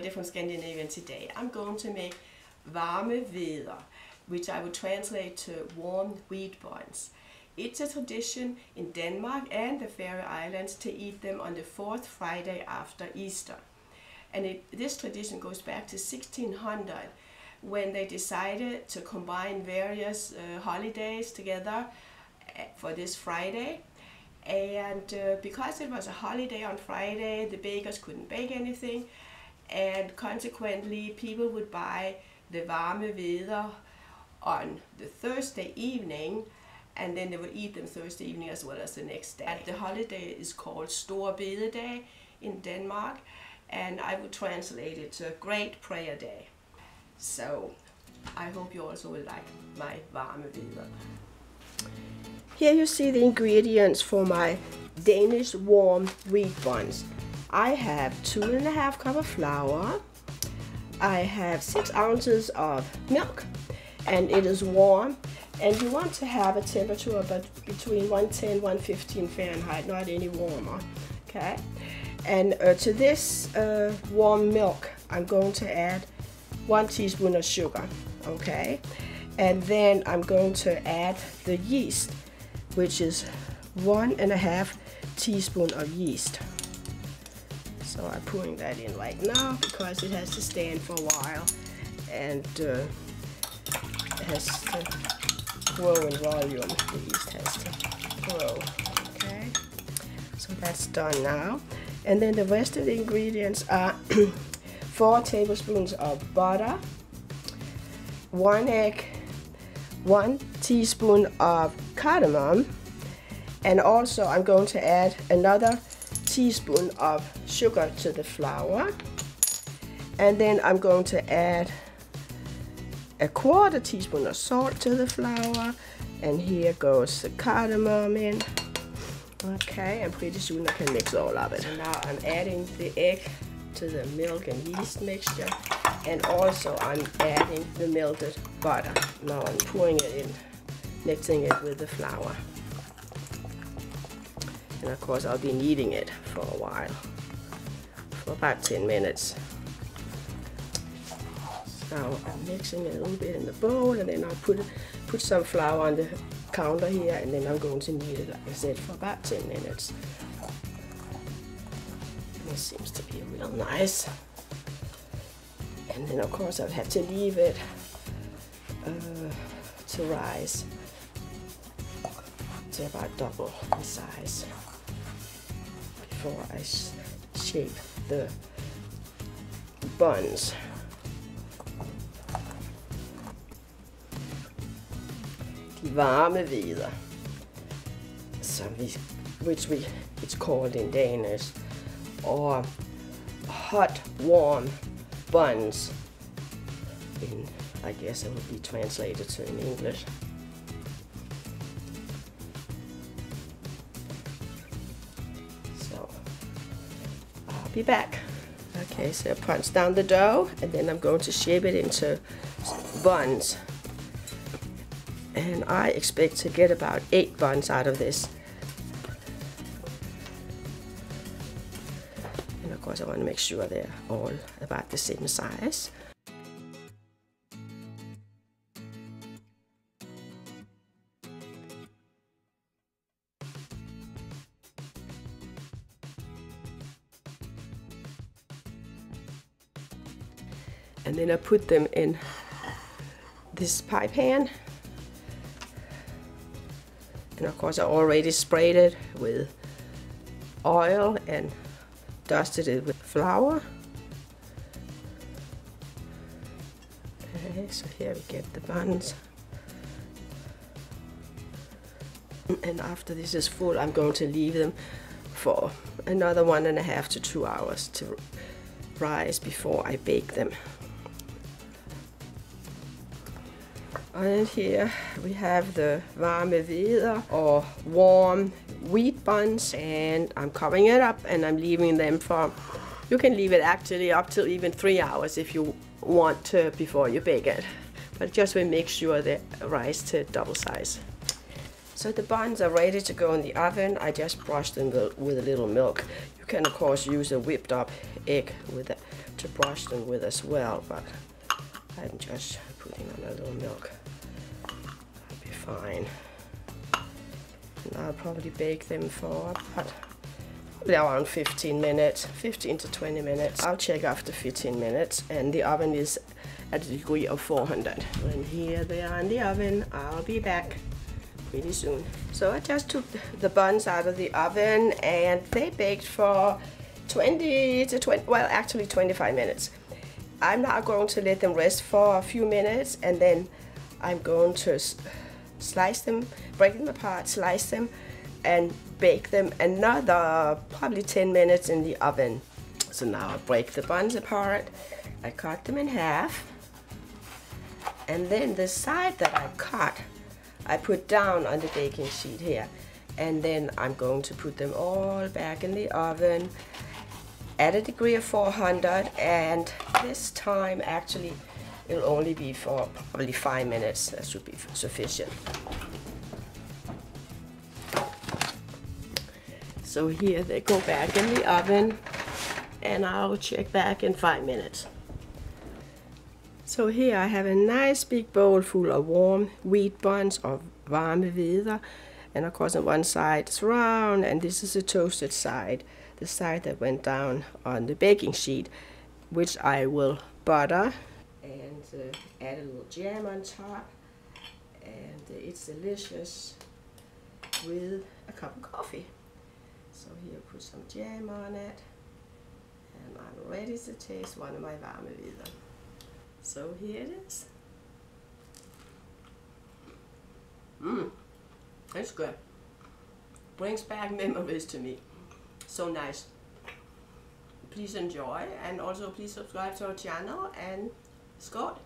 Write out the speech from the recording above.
Hveder from Scandinavian Today. I'm going to make Varme Hveder, which I would translate to warm wheat buns. It's a tradition in Denmark and the Faroe Islands to eat them on the fourth Friday after Easter. And this tradition goes back to 1600, when they decided to combine various holidays together for this Friday. And because it was a holiday on Friday, the bakers couldn't bake anything, and consequently people would buy the Varme Hveder on the Thursday evening, and then they would eat them Thursday evening as well as the next day. The holiday is called Store Bededag in Denmark, and I would translate it to Great Prayer Day. So I hope you also will like my Varme Hveder. Here you see the ingredients for my Danish warm wheat buns. I have 2½ cup of flour. I have 6 ounces of milk, and it is warm. And you want to have a temperature of between 110 and 115 Fahrenheit, not any warmer. Okay. And to this warm milk, I'm going to add 1 teaspoon of sugar. Okay. And then I'm going to add the yeast, which is 1½ teaspoon of yeast. So I'm pouring that in right now because it has to stand for a while, and it has to grow in volume. The yeast has to grow. Okay, so that's done now. And then the rest of the ingredients are 4 tablespoons of butter, 1 egg, 1 teaspoon of cardamom, and also I'm going to add another teaspoon of sugar to the flour, and then I'm going to add a 1/4 teaspoon of salt to the flour, and here goes the cardamom in. Okay, and pretty soon I can mix all of it. So now I'm adding the egg to the milk and yeast mixture, and also I'm adding the melted butter. Now I'm pouring it in, mixing it with the flour. And of course I'll be kneading it for a while, for about 10 minutes. So I'm mixing it a little bit in the bowl, and then I'll put some flour on the counter here, and then I'm going to knead it, like I said, for about 10 minutes. This seems to be real nice. And then of course I'll have to leave it to rise to about double the size before I shape the buns. Varme Hveder, which it's called in Danish, or hot warm buns, I guess it would be translated to in English. So I'll be back. Okay, so I punch down the dough, and then I'm going to shape it into buns. And I expect to get about 8 buns out of this. And of course I want to make sure they're all about the same size. And then I put them in this pie pan. And of course I already sprayed it with oil and dusted it with flour. Okay, so here we get the buns. And after this is full, I'm going to leave them for another 1½ to 2 hours to rise before I bake them. And here we have the Varme Hveder, or warm wheat buns, and I'm covering it up and I'm leaving them for, you can leave it actually up till even 3 hours if you want to before you bake it. But just will make sure they rise to double size. So the buns are ready to go in the oven. I just brushed them with a little milk. You can of course use a whipped up egg to brush them with as well, but I'm just putting on a little milk. That'll be fine. And I'll probably bake them for about around 15 minutes, 15 to 20 minutes. I'll check after 15 minutes, and the oven is at a degree of 400. And here they are in the oven. I'll be back pretty soon. So I just took the buns out of the oven, and they baked for 25 minutes. I'm now going to let them rest for a few minutes, and then I'm going to slice them, break them apart, slice them, and bake them another probably 10 minutes in the oven. So now I break the buns apart, I cut them in half, and then the side that I cut, I put down on the baking sheet here, and then I'm going to put them all back in the oven at a degree of 400, and this time actually it'll only be for probably 5 minutes. That should be sufficient. So here they go back in the oven, and I'll check back in 5 minutes. So here I have a nice big bowl full of warm wheat buns of Varme Hveder, and of course on one side it's round, and this is the toasted side, the side that went down on the baking sheet, which I will butter and add a little jam on top, and it's delicious with a cup of coffee. So here put some jam on it, and I'm ready to taste one of my Varme Hveder. So here it is. It's good. Brings back memories to me. So nice. Please enjoy, and also please subscribe to our channel, and skål!